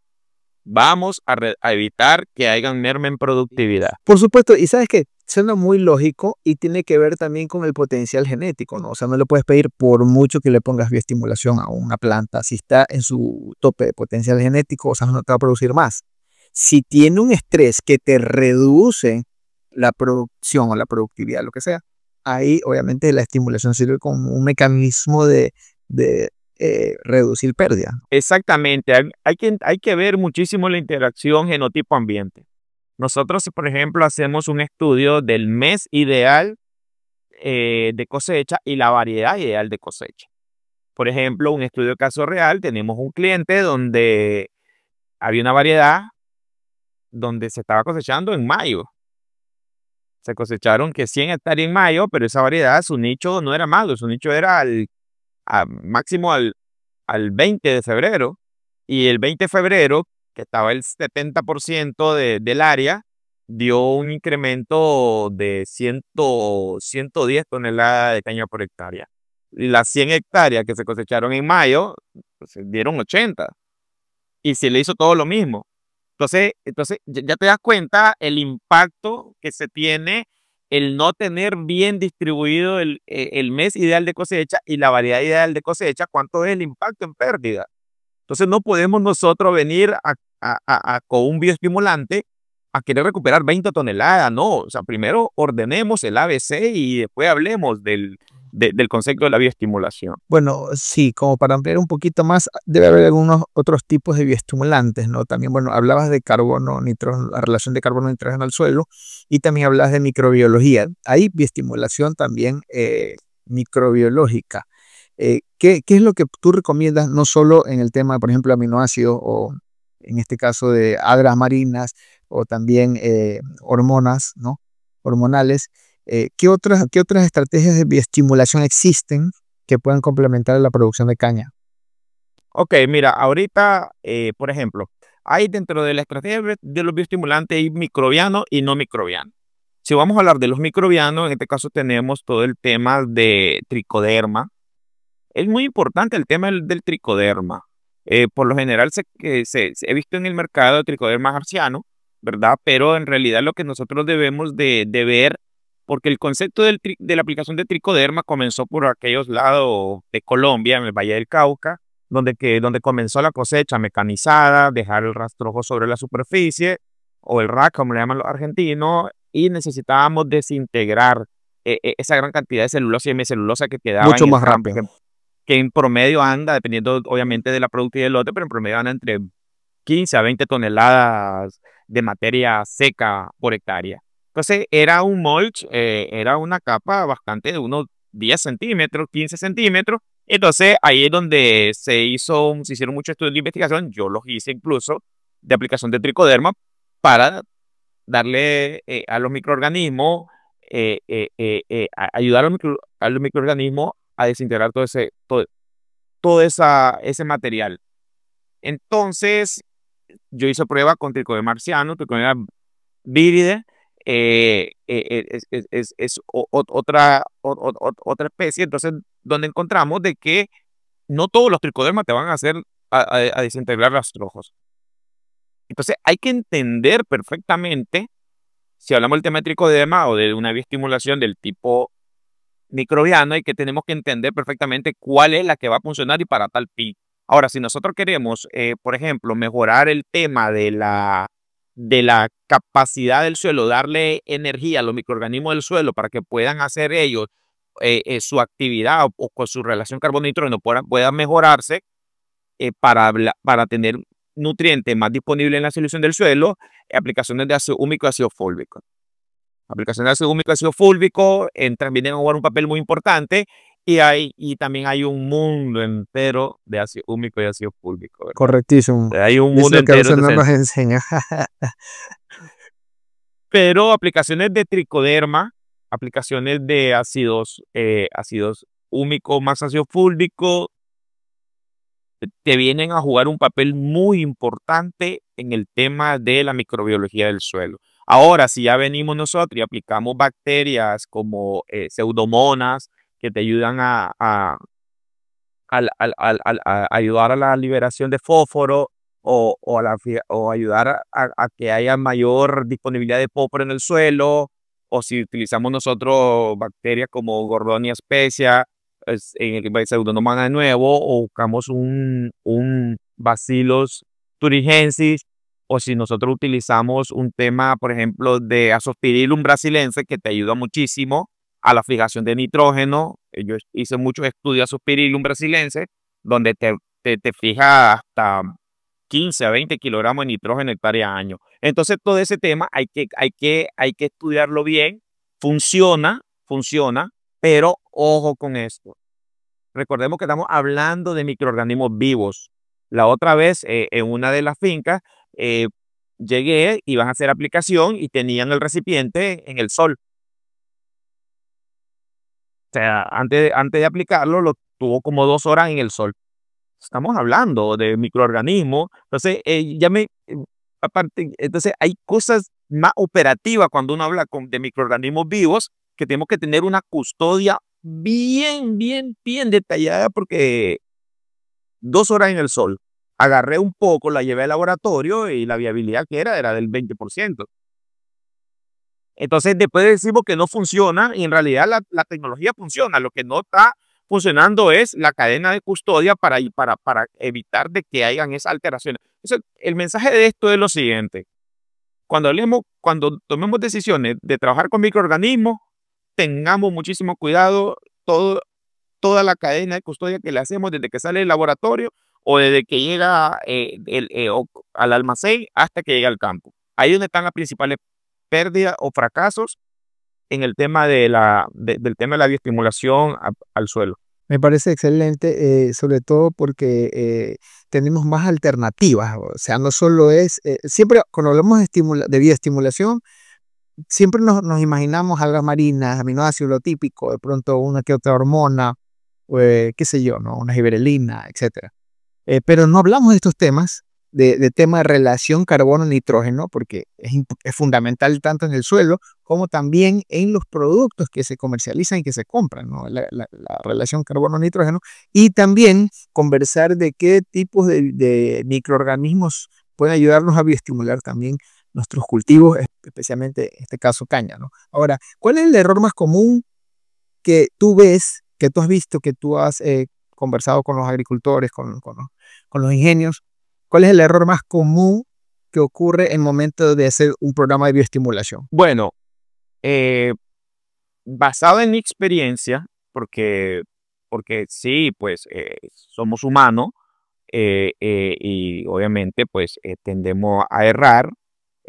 vamos a evitar que haya merma en productividad. Por supuesto, y sabes que suena muy lógico y tiene que ver también con el potencial genético, ¿no? O sea, no le puedes pedir por mucho que le pongas bioestimulación a una planta. Si está en su tope de potencial genético, o sea, no te va a producir más. Si tiene un estrés que te reduce la producción o la productividad, lo que sea, ahí obviamente la estimulación sirve como un mecanismo de reducir pérdida. Exactamente, hay que ver muchísimo la interacción genotipo-ambiente. Nosotros, por ejemplo, hacemos un estudio del mes ideal de cosecha y la variedad ideal de cosecha. Por ejemplo, un estudio de caso real, tenemos un cliente donde había una variedad donde se estaba cosechando en mayo. Se cosecharon que 100 hectáreas en mayo, pero esa variedad, su nicho no era malo, su nicho era máximo al 20 de febrero. Y el 20 de febrero, que estaba el 70% del área, dio un incremento de 110 toneladas de caña por hectárea. Y las 100 hectáreas que se cosecharon en mayo, pues, dieron 80. Y se le hizo todo lo mismo. Entonces ya te das cuenta el impacto que se tiene el no tener bien distribuido el mes ideal de cosecha y la variedad ideal de cosecha, cuánto es el impacto en pérdida. Entonces no podemos nosotros venir con un bioestimulante a querer recuperar 20 toneladas, no. O sea, primero ordenemos el ABC y después hablemos del concepto de la bioestimulación. Bueno, sí, como para ampliar un poquito más, debe haber algunos otros tipos de bioestimulantes, ¿no? También, bueno, hablabas de carbono, nitrógeno, la relación de carbono y nitrógeno al suelo, y también hablas de microbiología. Hay bioestimulación también microbiológica. ¿Qué es lo que tú recomiendas, no solo en el tema, por ejemplo, aminoácidos o en este caso de algas marinas o también hormonas, ¿no? Hormonales? ¿Qué otras estrategias de bioestimulación existen que puedan complementar la producción de caña? Ok, mira, ahorita, por ejemplo, hay dentro de la estrategia de los bioestimulantes hay microbianos y no microbianos. Si vamos a hablar de los microbianos, en este caso tenemos todo el tema de tricoderma. Es muy importante el tema del tricoderma. Por lo general he visto en el mercado el tricoderma marciano, ¿verdad? Pero en realidad lo que nosotros debemos de ver, porque el concepto de la aplicación de tricoderma comenzó por aquellos lados de Colombia, en el Valle del Cauca, donde comenzó la cosecha mecanizada, dejar el rastrojo sobre la superficie, o el rack, como le llaman los argentinos, y necesitábamos desintegrar esa gran cantidad de celulosa y hemicelulosa que quedaba Mucho en el más campo, rápido. que en promedio anda, dependiendo obviamente de la productividad del lote, pero en promedio anda entre 15 a 20 toneladas de materia seca por hectárea. Entonces era un mulch, era una capa bastante de unos 10 centímetros, 15 centímetros. Entonces ahí es donde se hicieron muchos estudios de investigación, yo los hice incluso, de aplicación de tricoderma para darle a los microorganismos, ayudar a los microorganismos a desintegrar ese material. Entonces, yo hice prueba con tricoderma marciano, tricoderma viride, otra especie, entonces, donde encontramos de que no todos los tricodermas te van a hacer a desintegrar rastrojos. Entonces, hay que entender perfectamente, si hablamos del tema de tricoderma o de una bioestimulación del tipo microbiano, y que tenemos que entender perfectamente cuál es la que va a funcionar y para tal fin. Ahora, si nosotros queremos, por ejemplo, mejorar el tema de la capacidad del suelo, darle energía a los microorganismos del suelo para que puedan hacer ellos su actividad o con su relación carbono-nitrógeno puedan mejorarse para tener nutrientes más disponibles en la solución del suelo, aplicaciones de ácido húmico y ácido fólvico. Aplicación de ácido húmico y ácido fúlvico vienen a jugar un papel muy importante, y también hay un mundo entero de ácido húmico y ácido fúlvico, ¿verdad? Correctísimo. Hay un Es mundo lo que a entero, veces no entonces, nos enseña. pero aplicaciones de tricoderma, aplicaciones de ácidos húmico más ácido fúlvico, te vienen a jugar un papel muy importante en el tema de la microbiología del suelo. Ahora, si ya venimos nosotros y aplicamos bacterias como pseudomonas que te ayudan a ayudar a la liberación de fósforo, o ayudar a que haya mayor disponibilidad de fósforo en el suelo, o si utilizamos nosotros bacterias como Gordonia specia, en el Pseudomonas de nuevo, o buscamos un Bacillus thuringiensis, o si nosotros utilizamos un tema, por ejemplo, de Azospirillum brasilense, que te ayuda muchísimo a la fijación de nitrógeno. Yo hice muchos estudios de Azospirillum brasilense, donde te fija hasta 15 a 20 kilogramos de nitrógeno hectárea año. Entonces, todo ese tema hay que estudiarlo bien. Funciona, pero ojo con esto. Recordemos que estamos hablando de microorganismos vivos. La otra vez, en una de las fincas, llegué, iban a hacer aplicación y tenían el recipiente en el sol. O sea, antes de aplicarlo, lo tuvo como 2 horas en el sol. Estamos hablando de microorganismos. Entonces, aparte, entonces hay cosas más operativas cuando uno habla de microorganismos vivos, que tenemos que tener una custodia bien detallada, porque 2 horas en el sol, agarré un poco, la llevé al laboratorio y la viabilidad que era del 20%. Entonces, después decimos que no funciona y en realidad la tecnología funciona. Lo que no está funcionando es la cadena de custodia para evitar de que hayan esas alteraciones. Entonces, el mensaje de esto es lo siguiente. Cuando tomemos decisiones de trabajar con microorganismos, tengamos muchísimo cuidado toda la cadena de custodia que le hacemos desde que sale del laboratorio o desde que llega al almacén hasta que llega al campo. Ahí es donde están las principales pérdidas o fracasos en el tema del tema de la bioestimulación al suelo. Me parece excelente, sobre todo porque tenemos más alternativas. O sea, no solo es, siempre cuando hablamos de bioestimulación, siempre nos imaginamos algas marinas, aminoácidos, lo típico, de pronto una que otra hormona, qué sé yo, ¿no? Una giberelina, etcétera. Pero no hablamos de estos temas, de tema de relación carbono-nitrógeno, porque es fundamental tanto en el suelo como también en los productos que se comercializan y que se compran, ¿no? La relación carbono-nitrógeno, y también conversar de qué tipos de microorganismos pueden ayudarnos a bioestimular también nuestros cultivos, especialmente en este caso caña, ¿no? Ahora, ¿cuál es el error más común que tú ves, que tú has visto, que tú has conversado con los agricultores, con los ingenios? ¿Cuál es el error más común que ocurre en el momento de hacer un programa de bioestimulación? Bueno, eh, basado en mi experiencia, porque sí, pues somos humanos, y obviamente pues tendemos a errar.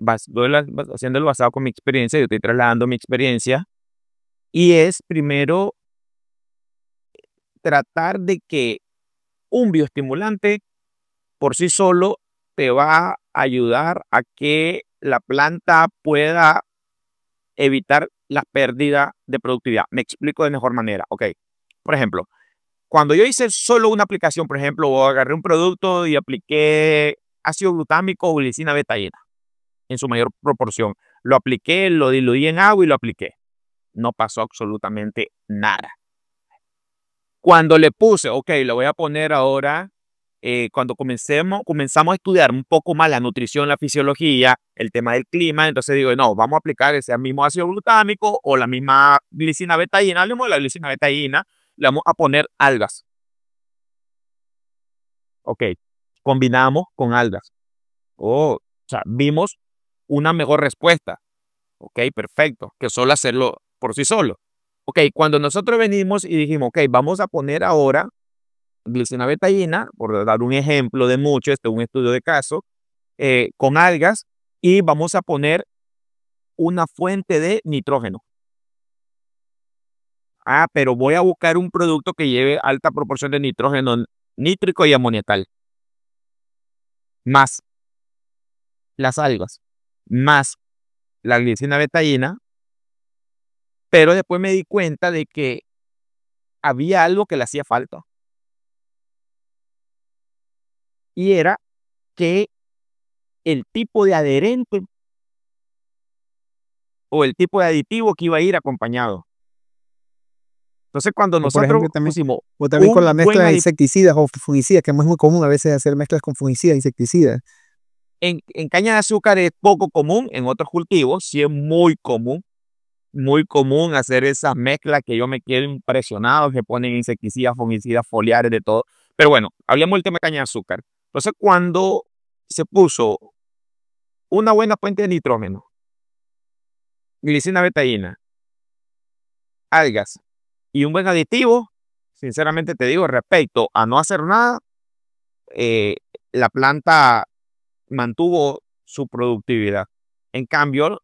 Haciéndolo basado con mi experiencia, yo estoy trasladando mi experiencia, y es primero tratar de que un bioestimulante por sí solo te va a ayudar a que la planta pueda evitar la pérdida de productividad. Me explico de mejor manera. Ok, por ejemplo, cuando yo hice solo una aplicación, por ejemplo, o agarré un producto y apliqué ácido glutámico o glicina betaína en su mayor proporción, lo apliqué, lo diluí en agua y lo apliqué. No pasó absolutamente nada. Cuando le puse, ok, lo voy a poner ahora, cuando comenzamos a estudiar un poco más la nutrición, la fisiología, el tema del clima, entonces digo, no, vamos a aplicar ese mismo ácido glutámico o la misma glicina betaína, hablemos de la glicina betaína, le vamos a poner algas. Ok, combinamos con algas. O sea, vimos una mejor respuesta. Ok, perfecto, que solo hacerlo por sí solo. Ok, cuando nosotros venimos y dijimos, ok, vamos a poner ahora glicina betaína, por dar un ejemplo de mucho, este es un estudio de caso, con algas, y vamos a poner una fuente de nitrógeno. Ah, pero voy a buscar un producto que lleve alta proporción de nitrógeno nítrico y amoniacal, más las algas, más la glicina betaína, pero después me di cuenta de que había algo que le hacía falta, y era que el tipo de adherente o el tipo de aditivo que iba a ir acompañado. Entonces, cuando O por nosotros ejemplo, también, pusimos o también con la un buen mezcla de insecticidas o fungicidas, que es muy común a veces hacer mezclas con fungicidas, insecticidas. en caña de azúcar es poco común, en otros cultivos sí es muy común hacer esas mezclas que yo me quedo impresionado, que ponen insecticidas, fungicidas, foliares, de todo. Pero bueno, hablemos del tema de caña de azúcar. Entonces, cuando se puso una buena fuente de nitrógeno, glicina betaína, algas y un buen aditivo, sinceramente te digo, respecto a no hacer nada, eh, la planta mantuvo su productividad. En cambio,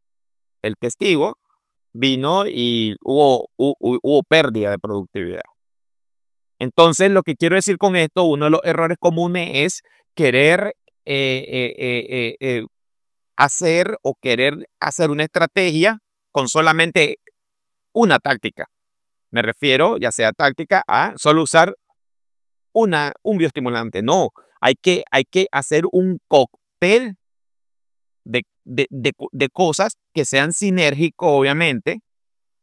el testigo vino y hubo pérdida de productividad. Entonces, lo que quiero decir con esto, uno de los errores comunes es querer hacer o querer hacer una estrategia con solamente una táctica. Me refiero, ya sea táctica, a solo usar un bioestimulante. No, hay que hacer un cóctel de cosas que sean sinérgicos, obviamente.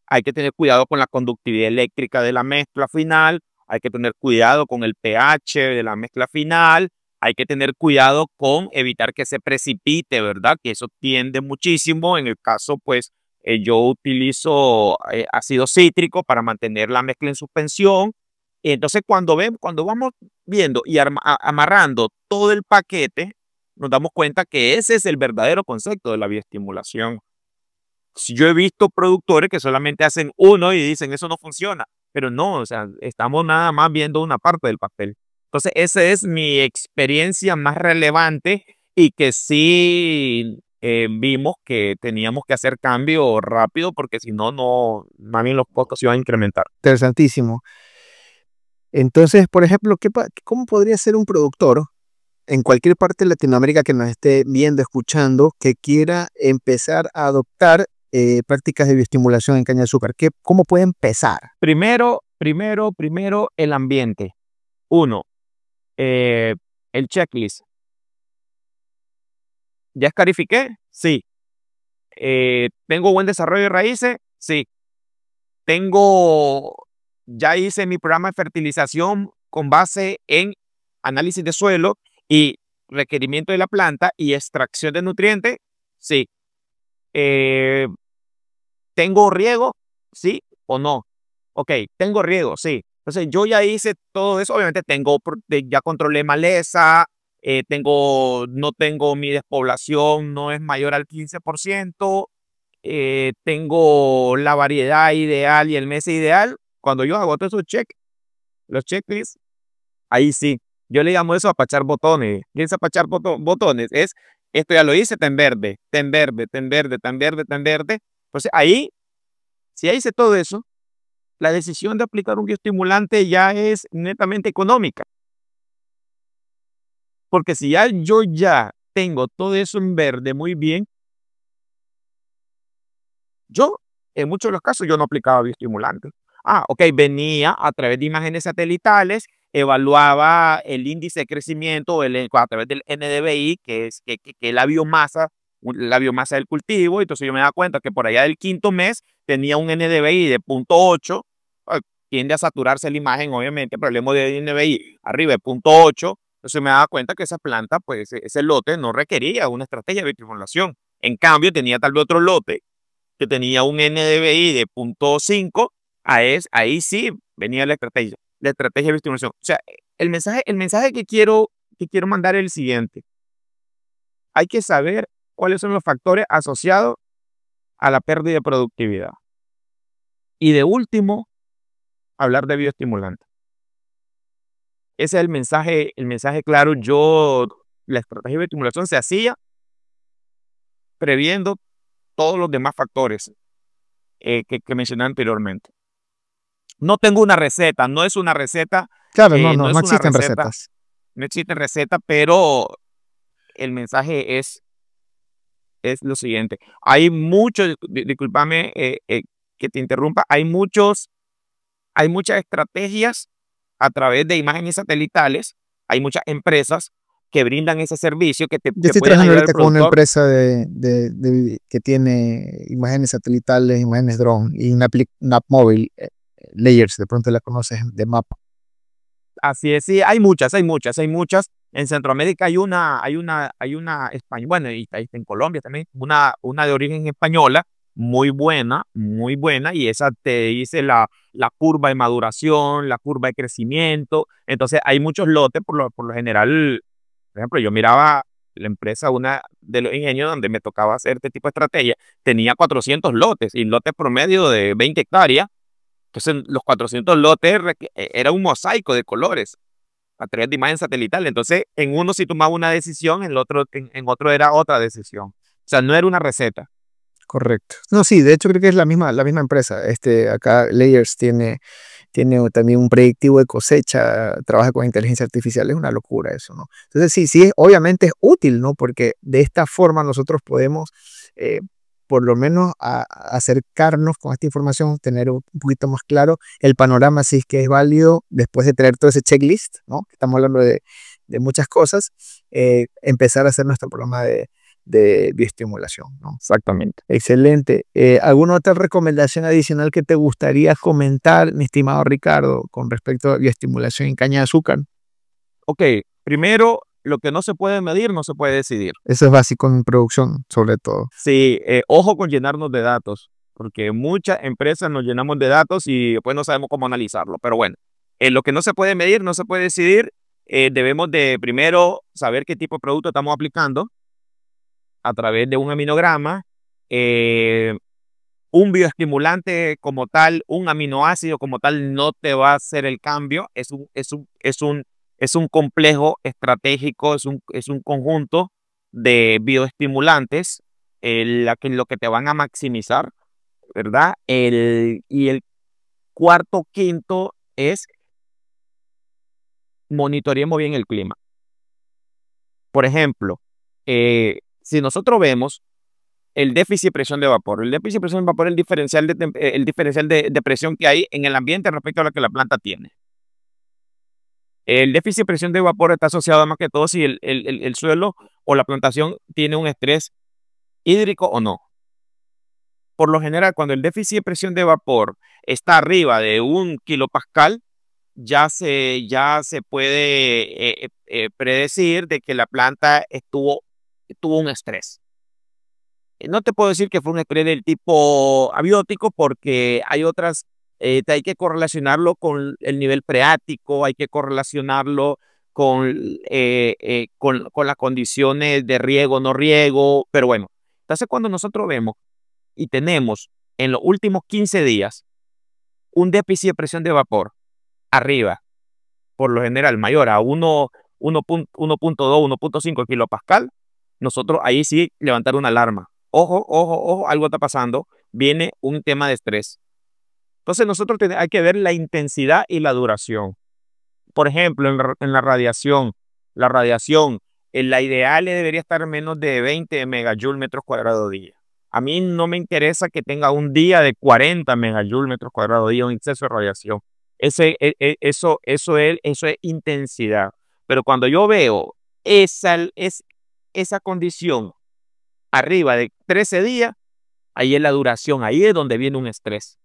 Hay que tener cuidado con la conductividad eléctrica de la mezcla final, hay que tener cuidado con el pH de la mezcla final, hay que tener cuidado con evitar que se precipite, ¿verdad? Que eso tiende muchísimo. En el caso, pues, yo utilizo ácido cítrico para mantener la mezcla en suspensión. Y entonces, cuando vamos viendo y amarrando todo el paquete, nos damos cuenta que ese es el verdadero concepto de la bioestimulación. Si yo he visto productores que solamente hacen uno y dicen eso no funciona, pero no, o sea, estamos nada más viendo una parte del papel. Entonces, esa es mi experiencia más relevante y que sí vimos que teníamos que hacer cambio rápido porque si no, más bien los costos se iban a incrementar. Interesantísimo. Entonces, por ejemplo, ¿cómo podría ser un productor en cualquier parte de Latinoamérica que nos esté viendo, escuchando, que quiera empezar a adoptar prácticas de bioestimulación en caña de azúcar? ¿Cómo puede empezar? Primero, el ambiente. Uno, el checklist. ¿Ya escarifiqué? Sí. ¿Tengo buen desarrollo de raíces? Sí. Ya hice mi programa de fertilización con base en análisis de suelo y requerimiento de la planta y extracción de nutrientes. Sí. Eh, ¿Tengo riego? ¿Sí o no? Ok, tengo riego, sí. Entonces yo ya hice todo eso. Obviamente ya controlé maleza, no tengo mi despoblación, no es mayor al 15%. Tengo la variedad ideal y el mes ideal. Cuando yo hago todos esos los checklists, ahí sí. Yo le llamo eso apachar botones. ¿Qué es apachar botones? Esto ya lo hice, está en verde, está en verde, está en verde, está en verde, está en verde. Entonces ahí, si ya hice todo eso, la decisión de aplicar un bioestimulante ya es netamente económica. Porque si yo ya tengo todo eso en verde muy bien, yo, en muchos de los casos, yo no aplicaba bioestimulantes. Ok, venía a través de imágenes satelitales, evaluaba el índice de crecimiento a través del NDVI, que es la biomasa del cultivo. Entonces yo me daba cuenta que por allá del quinto mes tenía un NDVI de 0.8, tiende a saturarse la imagen, obviamente, pero hablemos de NDVI arriba de 0.8. Entonces me daba cuenta que esa planta, pues ese lote no requería una estrategia de bioestimulación. En cambio, tenía tal vez otro lote que tenía un NDVI de 0.5, ahí sí venía la estrategia de bioestimulación. O sea, el mensaje que quiero mandar es el siguiente. Hay que saber cuáles son los factores asociados a la pérdida de productividad. Y de último, hablar de bioestimulantes. Ese es el mensaje claro. La estrategia de bioestimulación se hacía previendo todos los demás factores que mencioné anteriormente. No tengo una receta, no es una receta, Claro, no no es una existen receta, recetas. no existe receta, pero el mensaje es lo siguiente. Hay muchos, discúlpame que te interrumpa, hay muchas estrategias a través de imágenes satelitales, hay muchas empresas que brindan ese servicio que Yo te estoy pueden trabajando ayudar al ahorita con una productor. empresa que tiene imágenes satelitales, imágenes drone y una app móvil Layers, de pronto la conoces de mapa. Así es, sí, hay muchas, hay muchas, hay muchas. En Centroamérica hay una española, bueno, y ahí está en Colombia también, una de origen española, muy buena, y esa te dice la curva de maduración, la curva de crecimiento. Entonces, hay muchos lotes, por lo general, por ejemplo, yo miraba la empresa, una de los ingenios donde me tocaba hacer este tipo de estrategia, tenía 400 lotes, y lotes promedio de 20 hectáreas. Entonces, los 400 lotes era un mosaico de colores a través de imagen satelital. Entonces, en uno sí tomaba una decisión, en otro era otra decisión. O sea, no era una receta. Correcto. No, sí, de hecho creo que es la misma empresa. Acá Layers tiene también un predictivo de cosecha, trabaja con inteligencia artificial, es una locura eso, ¿no? Entonces sí, obviamente es útil, ¿no? Porque de esta forma nosotros podemos, eh, por lo menos, acercarnos con esta información, tener un poquito más claro el panorama, si es que es válido, después de tener todo ese checklist, ¿no? Estamos hablando de muchas cosas, empezar a hacer nuestro programa de bioestimulación, ¿no? Exactamente. Excelente. ¿Alguna otra recomendación adicional que te gustaría comentar, mi estimado Ricardo, con respecto a bioestimulación en caña de azúcar? Ok, primero, lo que no se puede medir no se puede decidir. Eso es básico en producción, sobre todo. Sí, ojo con llenarnos de datos, porque muchas empresas nos llenamos de datos y después no sabemos cómo analizarlo. Pero bueno, lo que no se puede medir no se puede decidir. Debemos de primero saber qué tipo de producto estamos aplicando a través de un aminograma. Un bioestimulante como tal, un aminoácido como tal, no te va a hacer el cambio. Es un complejo estratégico, es un conjunto de bioestimulantes, lo que te van a maximizar, ¿verdad? Y el cuarto, quinto es monitoreemos bien el clima. Por ejemplo, si nosotros vemos el déficit de presión de vapor. El déficit de presión de vapor es el diferencial de presión que hay en el ambiente respecto a lo que la planta tiene. El déficit de presión de vapor está asociado más que todo si el suelo o la plantación tiene un estrés hídrico o no. Por lo general, cuando el déficit de presión de vapor está arriba de 1 kilopascal, ya se puede predecir de que la planta tuvo un estrés. No te puedo decir que fue un estrés del tipo abiótico porque hay otras, hay que correlacionarlo con el nivel freático, hay que correlacionarlo con las condiciones de riego, no riego, pero bueno. Entonces, cuando nosotros vemos y tenemos en los últimos 15 días un déficit de presión de vapor arriba, por lo general mayor a 1.2, 1.5 kilopascal, nosotros ahí sí levantar una alarma. Ojo, ojo, ojo, algo está pasando, viene un tema de estrés. Entonces nosotros hay que ver la intensidad y la duración. Por ejemplo, en la radiación, la ideal debería estar menos de 20 megajoules metros cuadrados día. A mí no me interesa que tenga un día de 40 megajoules metros cuadrados día, un exceso de radiación. Eso es intensidad. Pero cuando yo veo esa condición arriba de 13 días, ahí es la duración, ahí es donde viene un estrés.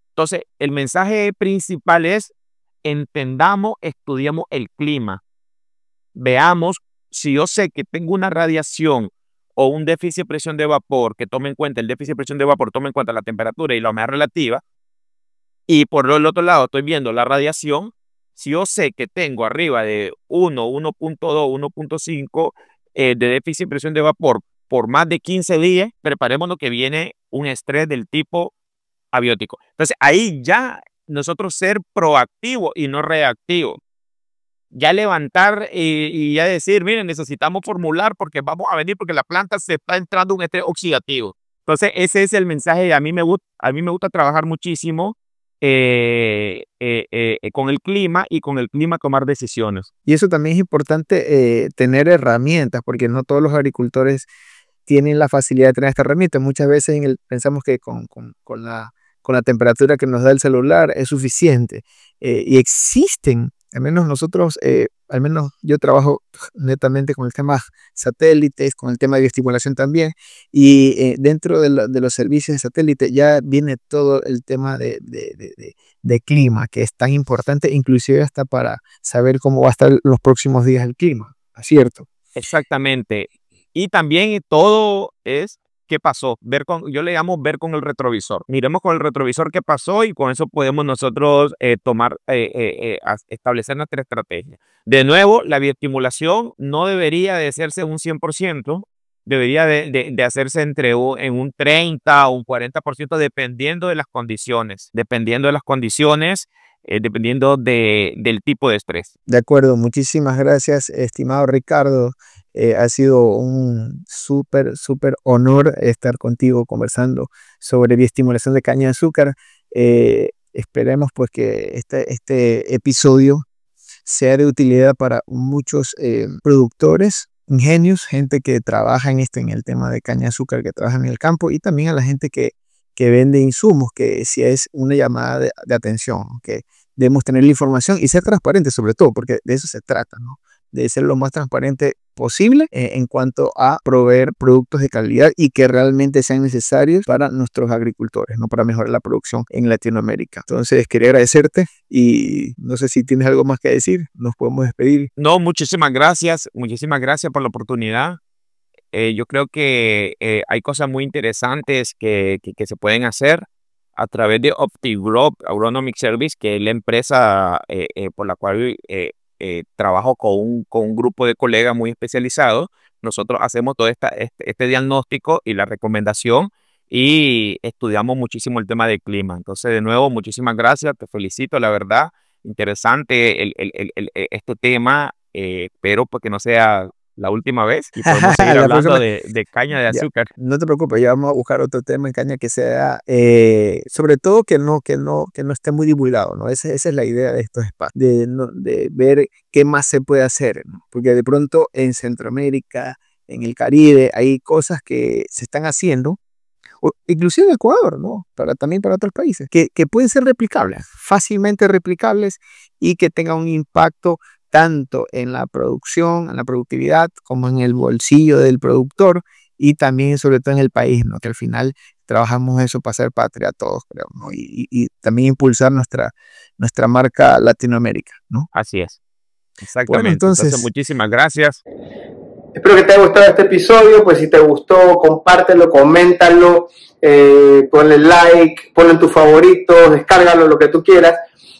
Entonces, el mensaje principal es: entendamos, estudiemos el clima. Veamos, si yo sé que tengo una radiación o un déficit de presión de vapor, que tome en cuenta el déficit de presión de vapor, tome en cuenta la temperatura y la humedad relativa, y por el otro lado estoy viendo la radiación, si yo sé que tengo arriba de 1, 1.2, 1.5 de déficit de presión de vapor por más de 15 días, preparémonos que viene un estrés del tipo abiótico. Entonces, ahí ya nosotros ser proactivos y no reactivos. Ya levantar y ya decir, miren, necesitamos formular porque vamos a venir porque la planta se está entrando en un estrés oxidativo. Entonces, ese es el mensaje. A mí me gusta trabajar muchísimo con el clima y con el clima tomar decisiones. Y eso también es importante, tener herramientas, porque no todos los agricultores tienen la facilidad de tener esta herramienta. Muchas veces pensamos que con la temperatura que nos da el celular es suficiente. Y existen, al menos nosotros al menos yo trabajo netamente con el tema satélites, con el tema de bioestimulación también, y dentro de los servicios de satélite ya viene todo el tema de clima, que es tan importante, inclusive hasta para saber cómo va a estar los próximos días el clima, ¿cierto? Exactamente. Y también todo es qué pasó. Yo le llamo ver con el retrovisor. Miremos con el retrovisor qué pasó y con eso podemos nosotros establecer nuestra estrategia. De nuevo, la bioestimulación no debería de hacerse un 100%, debería de hacerse en un 30 o un 40% dependiendo de las condiciones, dependiendo del tipo de estrés. De acuerdo, muchísimas gracias, estimado Ricardo. Ha sido un súper honor estar contigo conversando sobre bioestimulación de caña de azúcar. Esperemos pues que este episodio sea de utilidad para muchos productores, ingenios, gente que trabaja en el tema de caña de azúcar, que trabaja en el campo, y también a la gente que vende insumos, que si es una llamada de atención, que debemos tener la información y ser transparentes sobre todo, porque de eso se trata, ¿no? De ser lo más transparente posible en cuanto a proveer productos de calidad y que realmente sean necesarios para nuestros agricultores, ¿no? Para mejorar la producción en Latinoamérica. Entonces, quería agradecerte y no sé si tienes algo más que decir, nos podemos despedir. No, muchísimas gracias por la oportunidad. Yo creo que hay cosas muy interesantes que se pueden hacer a través de OptiGrowth Agronomic Service, que es la empresa por la cual trabajo con un grupo de colegas muy especializados. Nosotros hacemos todo este diagnóstico y la recomendación y estudiamos muchísimo el tema del clima. Entonces, de nuevo, muchísimas gracias, te felicito, la verdad, interesante este tema, pero porque no sea la última vez y podemos seguir hablando de caña de azúcar. No te preocupes, ya vamos a buscar otro tema en caña que sea, sobre todo que no esté muy divulgado, ¿no? Esa es la idea de estos espacios, de ver qué más se puede hacer, ¿no? Porque de pronto en Centroamérica, en el Caribe, hay cosas que se están haciendo, o inclusive en Ecuador, ¿no? También para otros países, que pueden ser replicables, fácilmente replicables y que tengan un impacto tanto en la producción, en la productividad, como en el bolsillo del productor y también sobre todo en el país, ¿no? Que al final trabajamos eso para ser patria a todos, creo, ¿no? Y también impulsar nuestra marca Latinoamérica, ¿no? Así es, exactamente. Bueno, entonces muchísimas gracias. Espero que te haya gustado este episodio. Pues si te gustó, compártelo, coméntalo, ponle like, ponlo en tus favoritos, descárgalo, lo que tú quieras.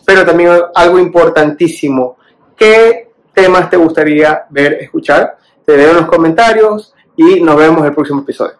Pero también algo importantísimo: ¿qué temas te gustaría ver, escuchar? Te dejo en los comentarios y nos vemos en el próximo episodio.